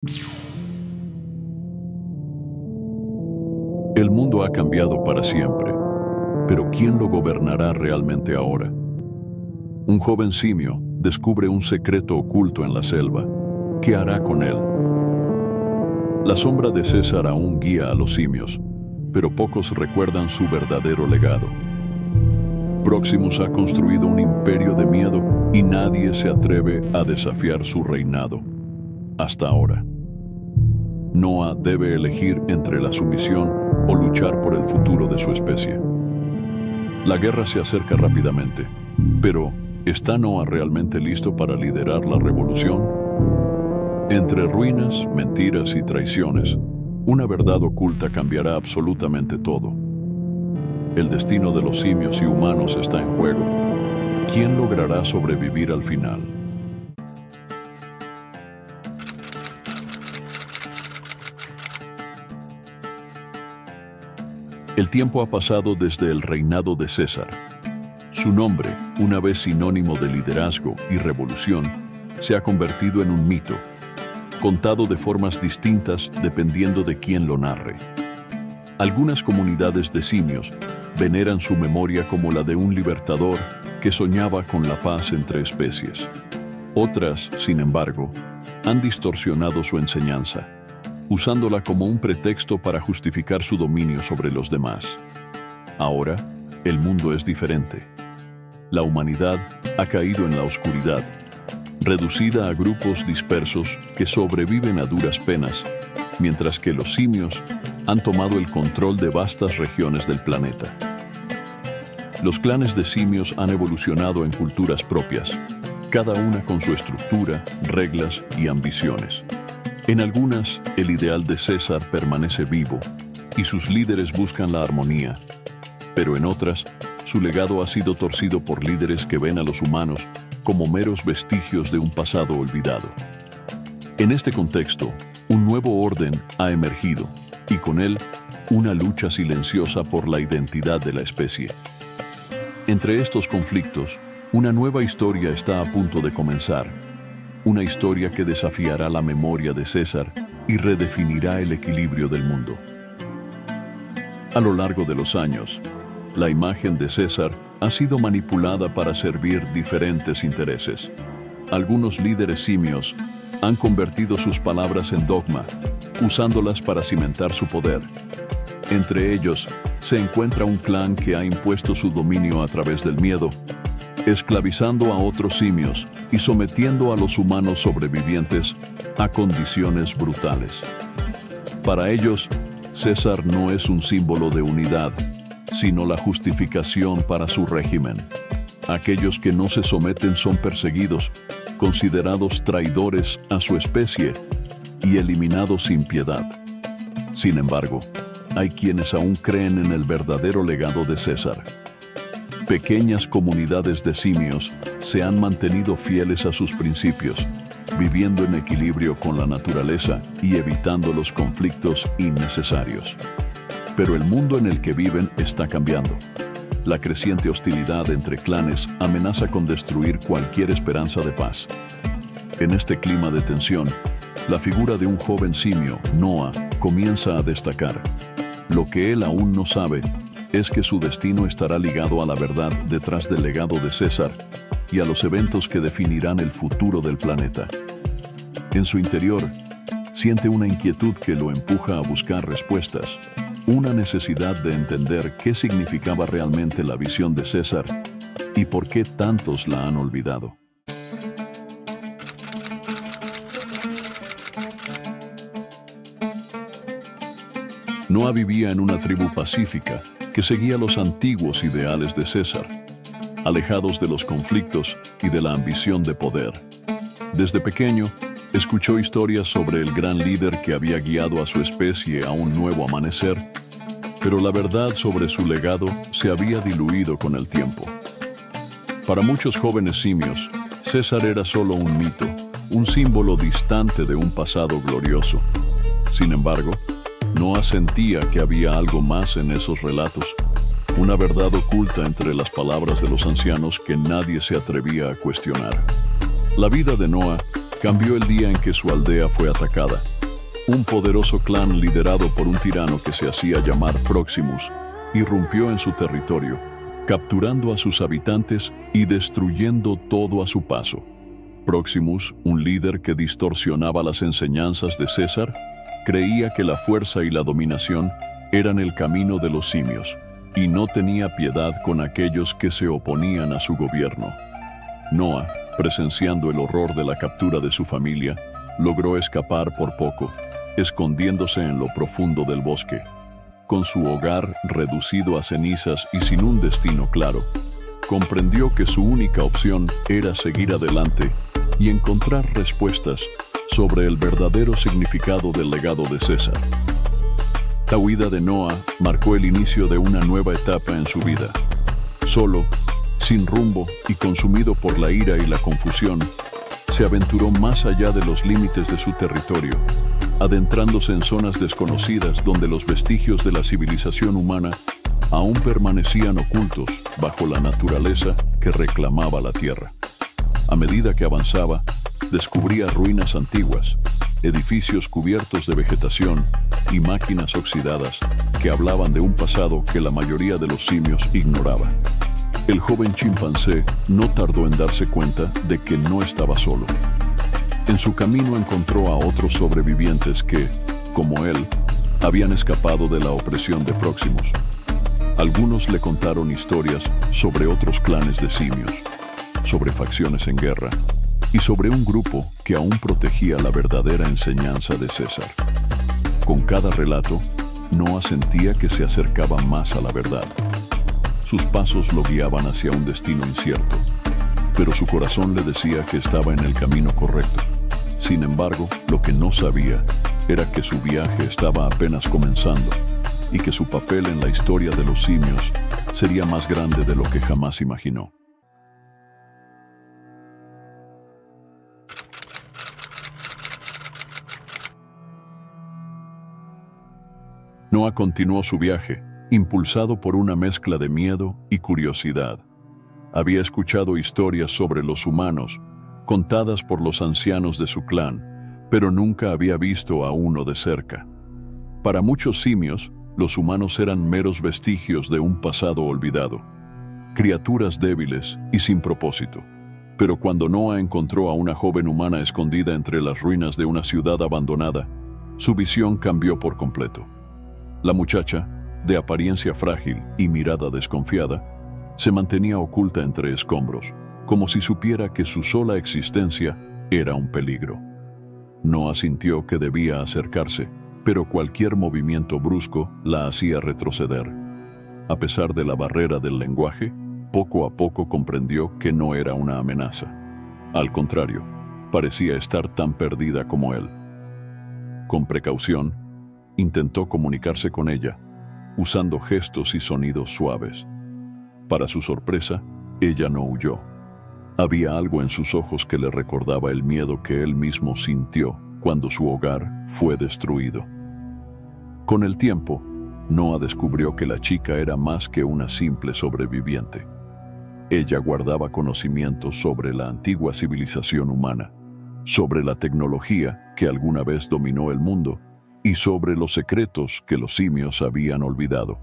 El mundo ha cambiado para siempre, pero ¿quién lo gobernará realmente ahora? Un joven simio descubre un secreto oculto en la selva. ¿Qué hará con él? La sombra de César aún guía a los simios, pero pocos recuerdan su verdadero legado. Proximus ha construido un imperio de miedo y nadie se atreve a desafiar su reinado. Hasta ahora. Noah debe elegir entre la sumisión o luchar por el futuro de su especie. La guerra se acerca rápidamente, pero ¿está Noah realmente listo para liderar la revolución? Entre ruinas, mentiras y traiciones, una verdad oculta cambiará absolutamente todo. El destino de los simios y humanos está en juego. ¿Quién logrará sobrevivir al final? El tiempo ha pasado desde el reinado de César. Su nombre, una vez sinónimo de liderazgo y revolución, se ha convertido en un mito, contado de formas distintas dependiendo de quién lo narre. Algunas comunidades de simios veneran su memoria como la de un libertador que soñaba con la paz entre especies. Otras, sin embargo, han distorsionado su enseñanza, usándola como un pretexto para justificar su dominio sobre los demás. Ahora, el mundo es diferente. La humanidad ha caído en la oscuridad, reducida a grupos dispersos que sobreviven a duras penas, mientras que los simios han tomado el control de vastas regiones del planeta. Los clanes de simios han evolucionado en culturas propias, cada una con su estructura, reglas y ambiciones. En algunas, el ideal de César permanece vivo y sus líderes buscan la armonía, pero en otras, su legado ha sido torcido por líderes que ven a los humanos como meros vestigios de un pasado olvidado. En este contexto, un nuevo orden ha emergido y con él, una lucha silenciosa por la identidad de la especie. Entre estos conflictos, una nueva historia está a punto de comenzar. Una historia que desafiará la memoria de César y redefinirá el equilibrio del mundo. A lo largo de los años, la imagen de César ha sido manipulada para servir diferentes intereses. Algunos líderes simios han convertido sus palabras en dogma, usándolas para cimentar su poder. Entre ellos, se encuentra un clan que ha impuesto su dominio a través del miedo, esclavizando a otros simios y sometiendo a los humanos sobrevivientes a condiciones brutales. Para ellos, César no es un símbolo de unidad, sino la justificación para su régimen. Aquellos que no se someten son perseguidos, considerados traidores a su especie y eliminados sin piedad. Sin embargo, hay quienes aún creen en el verdadero legado de César. Pequeñas comunidades de simios se han mantenido fieles a sus principios, viviendo en equilibrio con la naturaleza y evitando los conflictos innecesarios. Pero el mundo en el que viven está cambiando. La creciente hostilidad entre clanes amenaza con destruir cualquier esperanza de paz. En este clima de tensión, la figura de un joven simio, Noah, comienza a destacar. Lo que él aún no sabe es que su destino estará ligado a la verdad detrás del legado de César y a los eventos que definirán el futuro del planeta. En su interior, siente una inquietud que lo empuja a buscar respuestas, una necesidad de entender qué significaba realmente la visión de César y por qué tantos la han olvidado. Noah vivía en una tribu pacífica que seguía los antiguos ideales de César, alejados de los conflictos y de la ambición de poder. Desde pequeño, escuchó historias sobre el gran líder que había guiado a su especie a un nuevo amanecer, pero la verdad sobre su legado se había diluido con el tiempo. Para muchos jóvenes simios, César era solo un mito, un símbolo distante de un pasado glorioso. Sin embargo, Noah sentía que había algo más en esos relatos, una verdad oculta entre las palabras de los ancianos que nadie se atrevía a cuestionar. La vida de Noah cambió el día en que su aldea fue atacada. Un poderoso clan liderado por un tirano que se hacía llamar Proximus irrumpió en su territorio, capturando a sus habitantes y destruyendo todo a su paso. Proximus, un líder que distorsionaba las enseñanzas de César, creía que la fuerza y la dominación eran el camino de los simios, y no tenía piedad con aquellos que se oponían a su gobierno. Noah, presenciando el horror de la captura de su familia, logró escapar por poco, escondiéndose en lo profundo del bosque. Con su hogar reducido a cenizas y sin un destino claro, comprendió que su única opción era seguir adelante y encontrar respuestas sobre el verdadero significado del legado de César. La huida de Noah marcó el inicio de una nueva etapa en su vida. Solo, sin rumbo y consumido por la ira y la confusión, se aventuró más allá de los límites de su territorio, adentrándose en zonas desconocidas donde los vestigios de la civilización humana aún permanecían ocultos bajo la naturaleza que reclamaba la tierra. A medida que avanzaba, descubría ruinas antiguas, edificios cubiertos de vegetación y máquinas oxidadas que hablaban de un pasado que la mayoría de los simios ignoraba. El joven chimpancé no tardó en darse cuenta de que no estaba solo. En su camino encontró a otros sobrevivientes que, como él, habían escapado de la opresión de Proximus. Algunos le contaron historias sobre otros clanes de simios, sobre facciones en guerra y sobre un grupo que aún protegía la verdadera enseñanza de César. Con cada relato, Noah sentía que se acercaba más a la verdad. Sus pasos lo guiaban hacia un destino incierto, pero su corazón le decía que estaba en el camino correcto. Sin embargo, lo que no sabía era que su viaje estaba apenas comenzando y que su papel en la historia de los simios sería más grande de lo que jamás imaginó. Noah continuó su viaje, impulsado por una mezcla de miedo y curiosidad. Había escuchado historias sobre los humanos, contadas por los ancianos de su clan, pero nunca había visto a uno de cerca. Para muchos simios, los humanos eran meros vestigios de un pasado olvidado, criaturas débiles y sin propósito. Pero cuando Noah encontró a una joven humana escondida entre las ruinas de una ciudad abandonada, su visión cambió por completo. La muchacha, de apariencia frágil y mirada desconfiada, se mantenía oculta entre escombros, como si supiera que su sola existencia era un peligro. Noah sintió que debía acercarse, pero cualquier movimiento brusco la hacía retroceder. A pesar de la barrera del lenguaje, poco a poco comprendió que no era una amenaza. Al contrario, parecía estar tan perdida como él. Con precaución, intentó comunicarse con ella, usando gestos y sonidos suaves. Para su sorpresa, ella no huyó. Había algo en sus ojos que le recordaba el miedo que él mismo sintió cuando su hogar fue destruido. Con el tiempo, Noah descubrió que la chica era más que una simple sobreviviente. Ella guardaba conocimientos sobre la antigua civilización humana, sobre la tecnología que alguna vez dominó el mundo y sobre los secretos que los simios habían olvidado.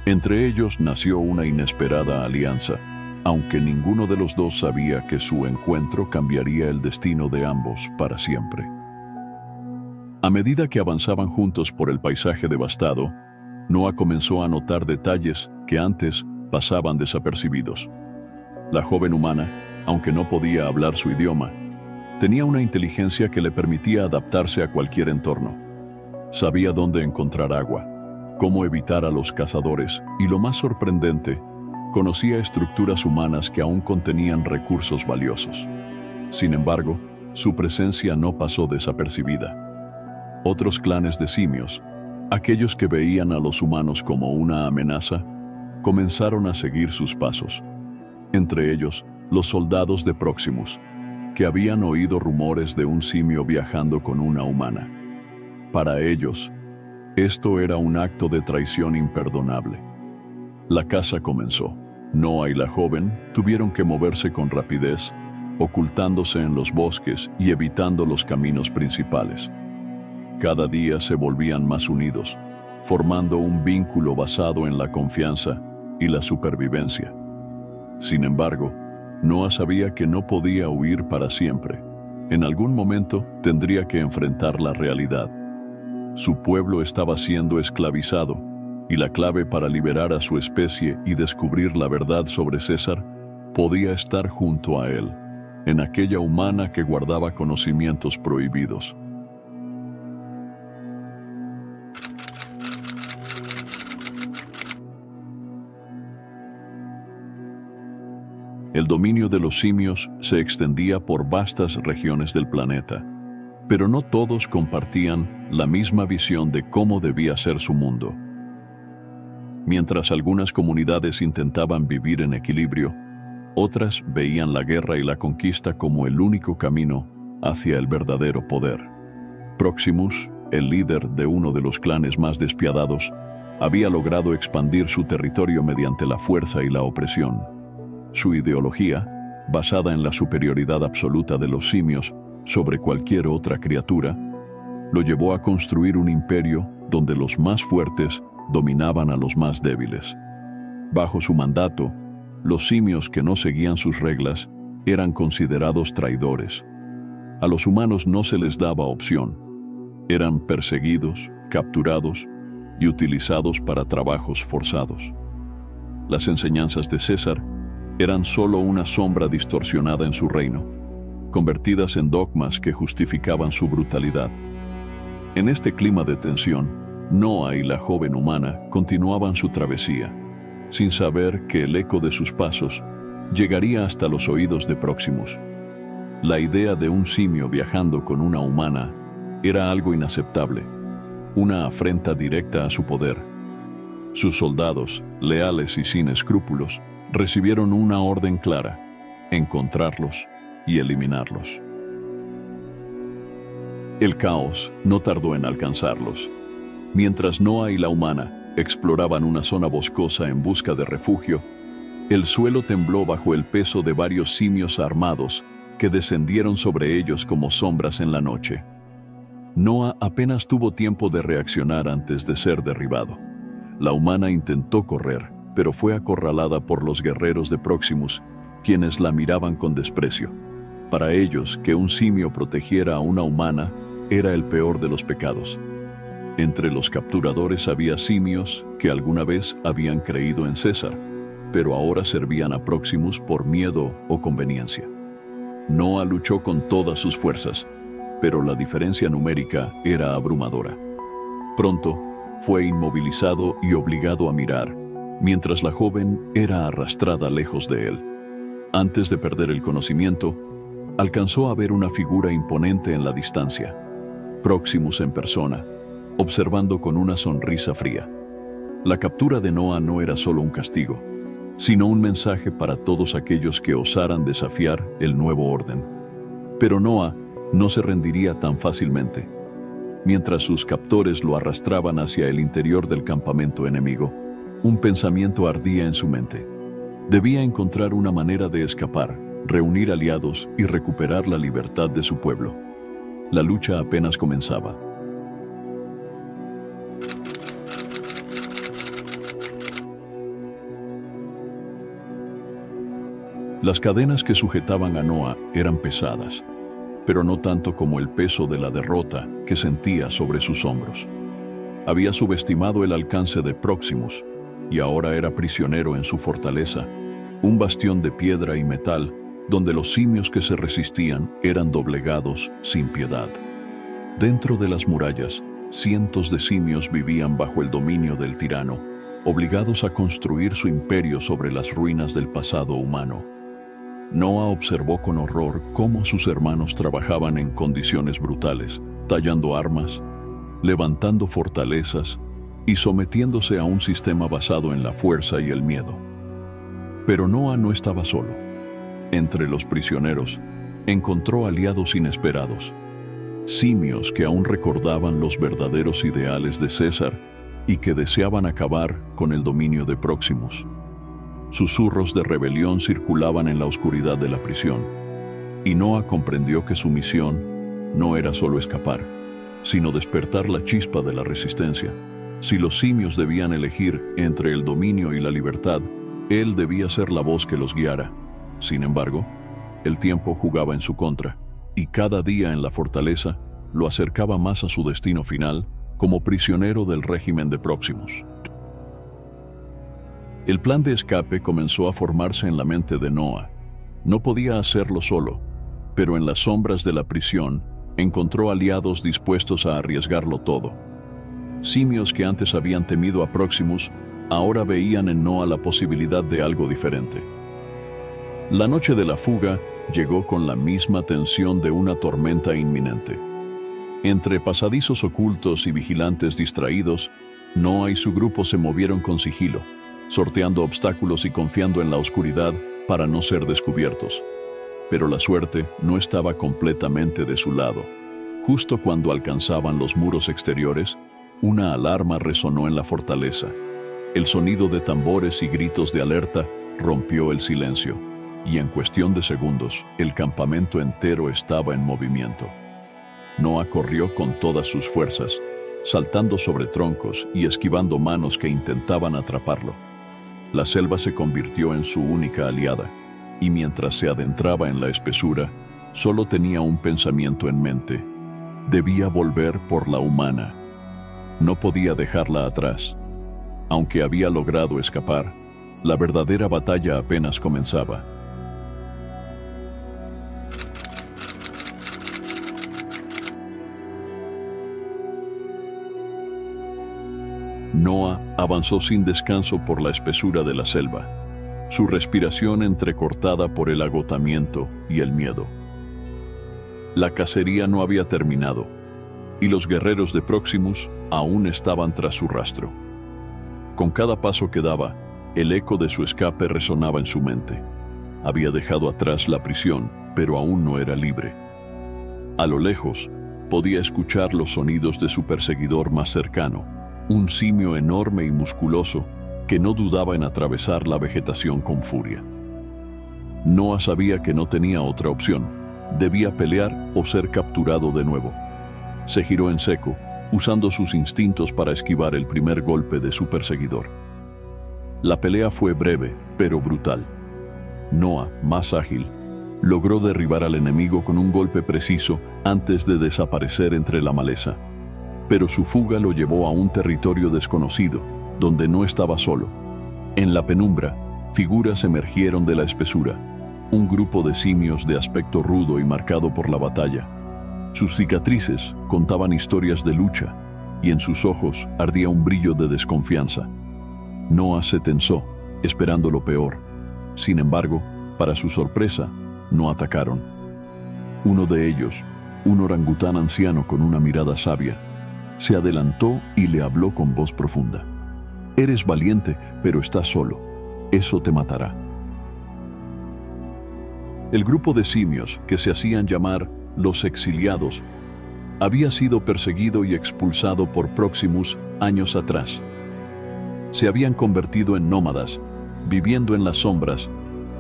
Entre ellos nació una inesperada alianza, aunque ninguno de los dos sabía que su encuentro cambiaría el destino de ambos para siempre. A medida que avanzaban juntos por el paisaje devastado, Noah comenzó a notar detalles que antes pasaban desapercibidos. La joven humana, aunque no podía hablar su idioma, tenía una inteligencia que le permitía adaptarse a cualquier entorno. Sabía dónde encontrar agua, cómo evitar a los cazadores y, lo más sorprendente, conocía estructuras humanas que aún contenían recursos valiosos. Sin embargo, su presencia no pasó desapercibida. Otros clanes de simios, aquellos que veían a los humanos como una amenaza, comenzaron a seguir sus pasos. Entre ellos, los soldados de Proximus, que habían oído rumores de un simio viajando con una humana. Para ellos, esto era un acto de traición imperdonable. La caza comenzó. Noah y la joven tuvieron que moverse con rapidez, ocultándose en los bosques y evitando los caminos principales. Cada día se volvían más unidos, formando un vínculo basado en la confianza y la supervivencia. Sin embargo, Noa sabía que no podía huir para siempre. En algún momento tendría que enfrentar la realidad. Su pueblo estaba siendo esclavizado, y la clave para liberar a su especie y descubrir la verdad sobre César podía estar junto a él, en aquella humana que guardaba conocimientos prohibidos. El dominio de los simios se extendía por vastas regiones del planeta, pero no todos compartían la misma visión de cómo debía ser su mundo. Mientras algunas comunidades intentaban vivir en equilibrio, otras veían la guerra y la conquista como el único camino hacia el verdadero poder. Proximus, el líder de uno de los clanes más despiadados, había logrado expandir su territorio mediante la fuerza y la opresión. Su ideología, basada en la superioridad absoluta de los simios sobre cualquier otra criatura, lo llevó a construir un imperio donde los más fuertes dominaban a los más débiles. Bajo su mandato, los simios que no seguían sus reglas eran considerados traidores. A los humanos no se les daba opción. Eran perseguidos, capturados y utilizados para trabajos forzados. Las enseñanzas de César eran solo una sombra distorsionada en su reino, convertidas en dogmas que justificaban su brutalidad. En este clima de tensión, Noa y la joven humana continuaban su travesía, sin saber que el eco de sus pasos llegaría hasta los oídos de Proximus. La idea de un simio viajando con una humana era algo inaceptable, una afrenta directa a su poder. Sus soldados, leales y sin escrúpulos, recibieron una orden clara: encontrarlos y eliminarlos. El caos no tardó en alcanzarlos. Mientras Noa y la humana exploraban una zona boscosa en busca de refugio, el suelo tembló bajo el peso de varios simios armados que descendieron sobre ellos como sombras en la noche. Noa apenas tuvo tiempo de reaccionar antes de ser derribado. La humana intentó correr, pero fue acorralada por los guerreros de Proximus, quienes la miraban con desprecio. Para ellos, que un simio protegiera a una humana era el peor de los pecados. Entre los capturadores había simios que alguna vez habían creído en César, pero ahora servían a Proximus por miedo o conveniencia. Noa luchó con todas sus fuerzas, pero la diferencia numérica era abrumadora. Pronto, fue inmovilizado y obligado a mirar, mientras la joven era arrastrada lejos de él. Antes de perder el conocimiento, alcanzó a ver una figura imponente en la distancia, Proximus en persona, observando con una sonrisa fría. La captura de Noa no era solo un castigo, sino un mensaje para todos aquellos que osaran desafiar el nuevo orden. Pero Noa no se rendiría tan fácilmente. Mientras sus captores lo arrastraban hacia el interior del campamento enemigo, un pensamiento ardía en su mente. Debía encontrar una manera de escapar, reunir aliados y recuperar la libertad de su pueblo. La lucha apenas comenzaba. Las cadenas que sujetaban a Noa eran pesadas, pero no tanto como el peso de la derrota que sentía sobre sus hombros. Había subestimado el alcance de Proximus y ahora era prisionero en su fortaleza, un bastión de piedra y metal donde los simios que se resistían eran doblegados sin piedad. Dentro de las murallas, cientos de simios vivían bajo el dominio del tirano, obligados a construir su imperio sobre las ruinas del pasado humano. Noa observó con horror cómo sus hermanos trabajaban en condiciones brutales, tallando armas, levantando fortalezas y sometiéndose a un sistema basado en la fuerza y el miedo. Pero Noa no estaba solo. Entre los prisioneros, encontró aliados inesperados, simios que aún recordaban los verdaderos ideales de César y que deseaban acabar con el dominio de Proximus. Susurros de rebelión circulaban en la oscuridad de la prisión. y Noa comprendió que su misión no era solo escapar, sino despertar la chispa de la resistencia. Si los simios debían elegir entre el dominio y la libertad, él debía ser la voz que los guiara. Sin embargo, el tiempo jugaba en su contra, y cada día en la fortaleza lo acercaba más a su destino final como prisionero del régimen de Próximos. El plan de escape comenzó a formarse en la mente de Noa. No podía hacerlo solo, pero en las sombras de la prisión encontró aliados dispuestos a arriesgarlo todo. Simios que antes habían temido a Próximos ahora veían en Noa la posibilidad de algo diferente. La noche de la fuga llegó con la misma tensión de una tormenta inminente. Entre pasadizos ocultos y vigilantes distraídos, Noa y su grupo se movieron con sigilo, sorteando obstáculos y confiando en la oscuridad para no ser descubiertos. Pero la suerte no estaba completamente de su lado. Justo cuando alcanzaban los muros exteriores, una alarma resonó en la fortaleza. El sonido de tambores y gritos de alerta rompió el silencio, y en cuestión de segundos, el campamento entero estaba en movimiento. Noa corrió con todas sus fuerzas, saltando sobre troncos y esquivando manos que intentaban atraparlo. La selva se convirtió en su única aliada, y mientras se adentraba en la espesura, solo tenía un pensamiento en mente: debía volver por la humana. No podía dejarla atrás. Aunque había logrado escapar, la verdadera batalla apenas comenzaba. Noa avanzó sin descanso por la espesura de la selva, su respiración entrecortada por el agotamiento y el miedo. La cacería no había terminado, y los guerreros de Próximos aún estaban tras su rastro. Con cada paso que daba, el eco de su escape resonaba en su mente. Había dejado atrás la prisión, pero aún no era libre. A lo lejos, podía escuchar los sonidos de su perseguidor más cercano, un simio enorme y musculoso que no dudaba en atravesar la vegetación con furia. Noa sabía que no tenía otra opción. Debía pelear o ser capturado de nuevo. Se giró en seco, usando sus instintos para esquivar el primer golpe de su perseguidor. La pelea fue breve, pero brutal. Noa, más ágil, logró derribar al enemigo con un golpe preciso antes de desaparecer entre la maleza. Pero su fuga lo llevó a un territorio desconocido, donde no estaba solo. En la penumbra, figuras emergieron de la espesura, un grupo de simios de aspecto rudo y marcado por la batalla. Sus cicatrices contaban historias de lucha, y en sus ojos ardía un brillo de desconfianza. Noa se tensó, esperando lo peor. Sin embargo, para su sorpresa, no atacaron. Uno de ellos, un orangután anciano con una mirada sabia, se adelantó y le habló con voz profunda. «Eres valiente, pero estás solo. Eso te matará». El grupo de simios, que se hacían llamar los exiliados, había sido perseguido y expulsado por Próximos años atrás. Se habían convertido en nómadas, viviendo en las sombras,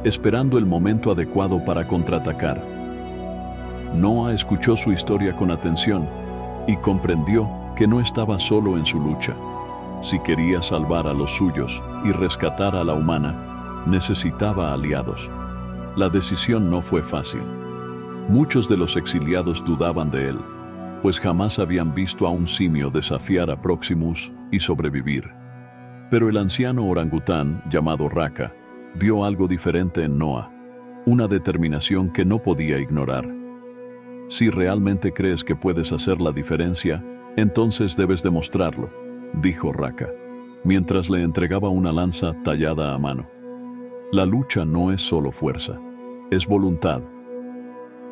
esperando el momento adecuado para contraatacar. Noa escuchó su historia con atención y comprendió que no estaba solo en su lucha. Si quería salvar a los suyos y rescatar a la humana, necesitaba aliados. La decisión no fue fácil. Muchos de los exiliados dudaban de él, pues jamás habían visto a un simio desafiar a Próximos y sobrevivir. Pero el anciano orangután, llamado Raka, vio algo diferente en Noa, una determinación que no podía ignorar. Si realmente crees que puedes hacer la diferencia, entonces debes demostrarlo, dijo Raka, mientras le entregaba una lanza tallada a mano. La lucha no es solo fuerza, es voluntad.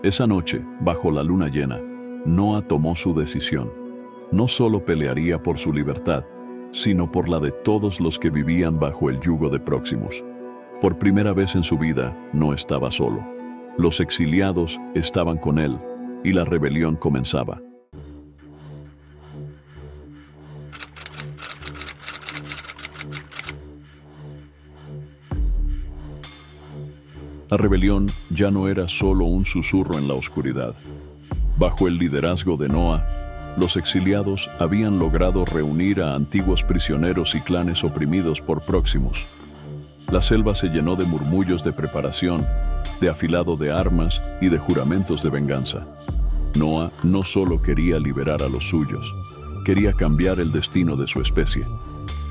Esa noche, bajo la luna llena, Noa tomó su decisión. No solo pelearía por su libertad, sino por la de todos los que vivían bajo el yugo de Próximos. Por primera vez en su vida, no estaba solo. Los exiliados estaban con él, y la rebelión comenzaba. La rebelión ya no era solo un susurro en la oscuridad. Bajo el liderazgo de Noah, los exiliados habían logrado reunir a antiguos prisioneros y clanes oprimidos por Próximos. La selva se llenó de murmullos de preparación, de afilado de armas y de juramentos de venganza. Noah no solo quería liberar a los suyos, quería cambiar el destino de su especie.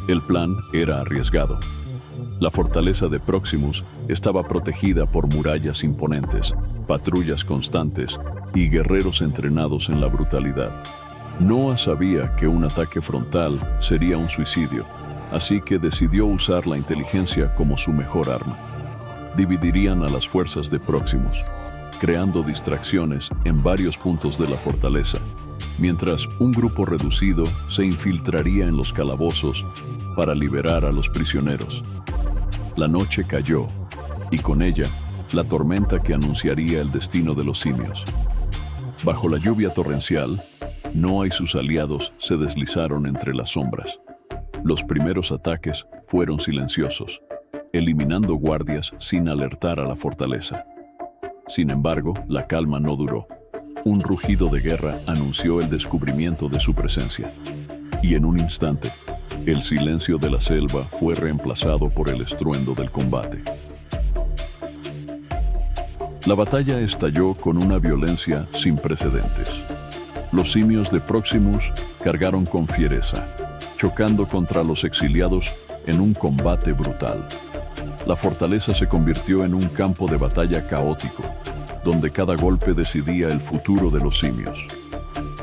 El plan era arriesgado. La fortaleza de Próximos estaba protegida por murallas imponentes, patrullas constantes y guerreros entrenados en la brutalidad. Noah sabía que un ataque frontal sería un suicidio, así que decidió usar la inteligencia como su mejor arma. Dividirían a las fuerzas de Próximos, creando distracciones en varios puntos de la fortaleza, mientras un grupo reducido se infiltraría en los calabozos para liberar a los prisioneros. La noche cayó, y con ella, la tormenta que anunciaría el destino de los simios. Bajo la lluvia torrencial, Noah y sus aliados se deslizaron entre las sombras. Los primeros ataques fueron silenciosos, eliminando guardias sin alertar a la fortaleza. Sin embargo, la calma no duró. Un rugido de guerra anunció el descubrimiento de su presencia. Y en un instante, el silencio de la selva fue reemplazado por el estruendo del combate. La batalla estalló con una violencia sin precedentes. Los simios de Próximos cargaron con fiereza, chocando contra los exiliados en un combate brutal. La fortaleza se convirtió en un campo de batalla caótico, donde cada golpe decidía el futuro de los simios.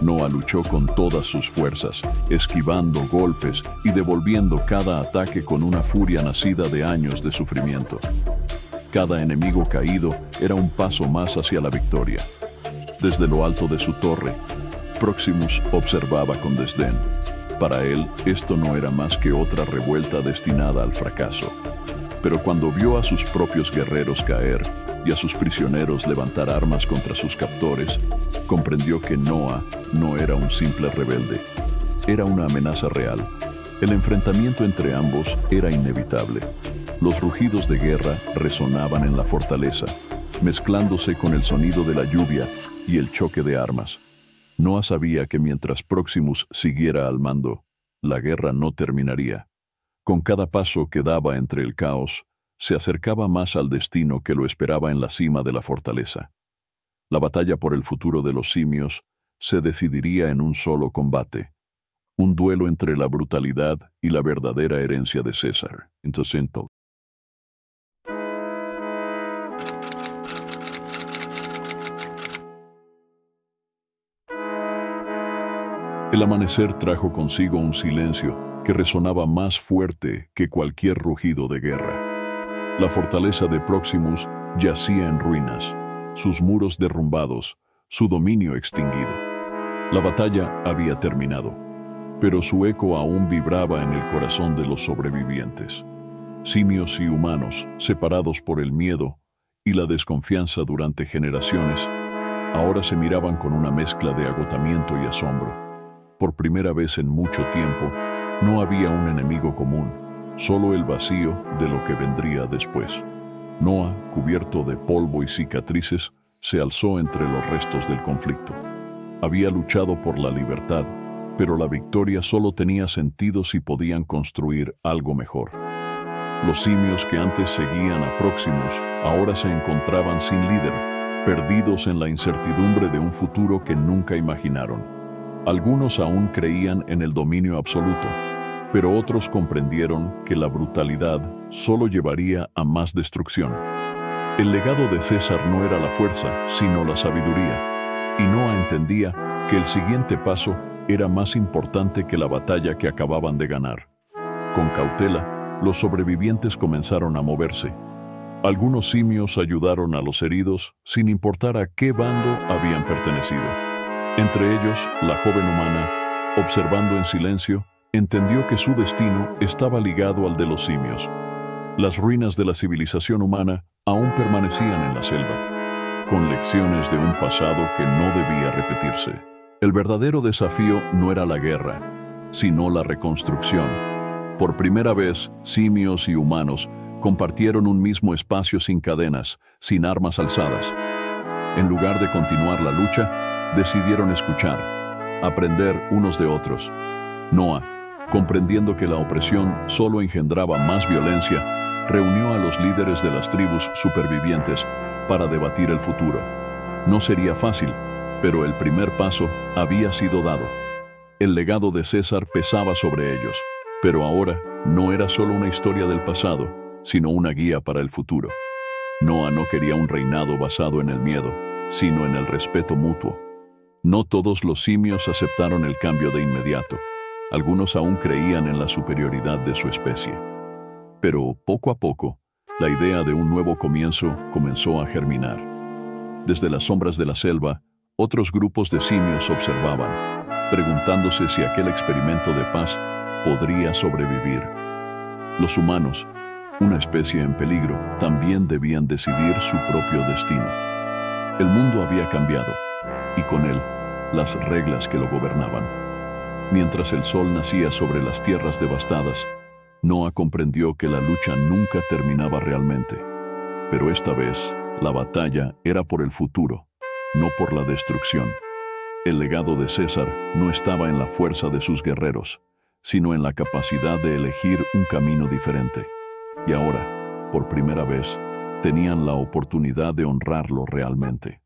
Noah luchó con todas sus fuerzas, esquivando golpes y devolviendo cada ataque con una furia nacida de años de sufrimiento. Cada enemigo caído era un paso más hacia la victoria. Desde lo alto de su torre, Próximos observaba con desdén. Para él, esto no era más que otra revuelta destinada al fracaso. Pero cuando vio a sus propios guerreros caer y a sus prisioneros levantar armas contra sus captores, comprendió que Noah no era un simple rebelde. Era una amenaza real. El enfrentamiento entre ambos era inevitable. Los rugidos de guerra resonaban en la fortaleza, mezclándose con el sonido de la lluvia y el choque de armas. Noah sabía que mientras Próximos siguiera al mando, la guerra no terminaría. Con cada paso que daba entre el caos, se acercaba más al destino que lo esperaba en la cima de la fortaleza. La batalla por el futuro de los simios se decidiría en un solo combate, un duelo entre la brutalidad y la verdadera herencia de César. Entonces, el amanecer trajo consigo un silencio que resonaba más fuerte que cualquier rugido de guerra. La fortaleza de Próximos yacía en ruinas, sus muros derrumbados, su dominio extinguido. La batalla había terminado, pero su eco aún vibraba en el corazón de los sobrevivientes. Simios y humanos, separados por el miedo y la desconfianza durante generaciones, ahora se miraban con una mezcla de agotamiento y asombro. Por primera vez en mucho tiempo, no había un enemigo común, solo el vacío de lo que vendría después. Noah, cubierto de polvo y cicatrices, se alzó entre los restos del conflicto. Había luchado por la libertad, pero la victoria solo tenía sentido si podían construir algo mejor. Los simios que antes seguían a Próximos ahora se encontraban sin líder, perdidos en la incertidumbre de un futuro que nunca imaginaron. Algunos aún creían en el dominio absoluto, pero otros comprendieron que la brutalidad solo llevaría a más destrucción. El legado de César no era la fuerza, sino la sabiduría, y Noah entendía que el siguiente paso era más importante que la batalla que acababan de ganar. Con cautela, los sobrevivientes comenzaron a moverse. Algunos simios ayudaron a los heridos sin importar a qué bando habían pertenecido. Entre ellos, la joven humana, observando en silencio, entendió que su destino estaba ligado al de los simios. Las ruinas de la civilización humana aún permanecían en la selva, con lecciones de un pasado que no debía repetirse. El verdadero desafío no era la guerra, sino la reconstrucción. Por primera vez, simios y humanos Compartieron un mismo espacio sin cadenas, sin armas alzadas. En lugar de continuar la lucha, decidieron escuchar, aprender unos de otros. Noah, comprendiendo que la opresión solo engendraba más violencia, reunió a los líderes de las tribus supervivientes para debatir el futuro. No sería fácil, pero el primer paso había sido dado. El legado de César pesaba sobre ellos, pero ahora no era solo una historia del pasado, sino una guía para el futuro. Noah no quería un reinado basado en el miedo, sino en el respeto mutuo. No todos los simios aceptaron el cambio de inmediato. Algunos aún creían en la superioridad de su especie. Pero poco a poco, la idea de un nuevo comienzo comenzó a germinar. Desde las sombras de la selva, otros grupos de simios observaban, preguntándose si aquel experimento de paz podría sobrevivir. Los humanos, una especie en peligro, también debían decidir su propio destino. El mundo había cambiado, y con él, las reglas que lo gobernaban. Mientras el sol nacía sobre las tierras devastadas, Noah comprendió que la lucha nunca terminaba realmente. Pero esta vez, la batalla era por el futuro, no por la destrucción. El legado de César no estaba en la fuerza de sus guerreros, sino en la capacidad de elegir un camino diferente. Y ahora, por primera vez, tenían la oportunidad de honrarlo realmente.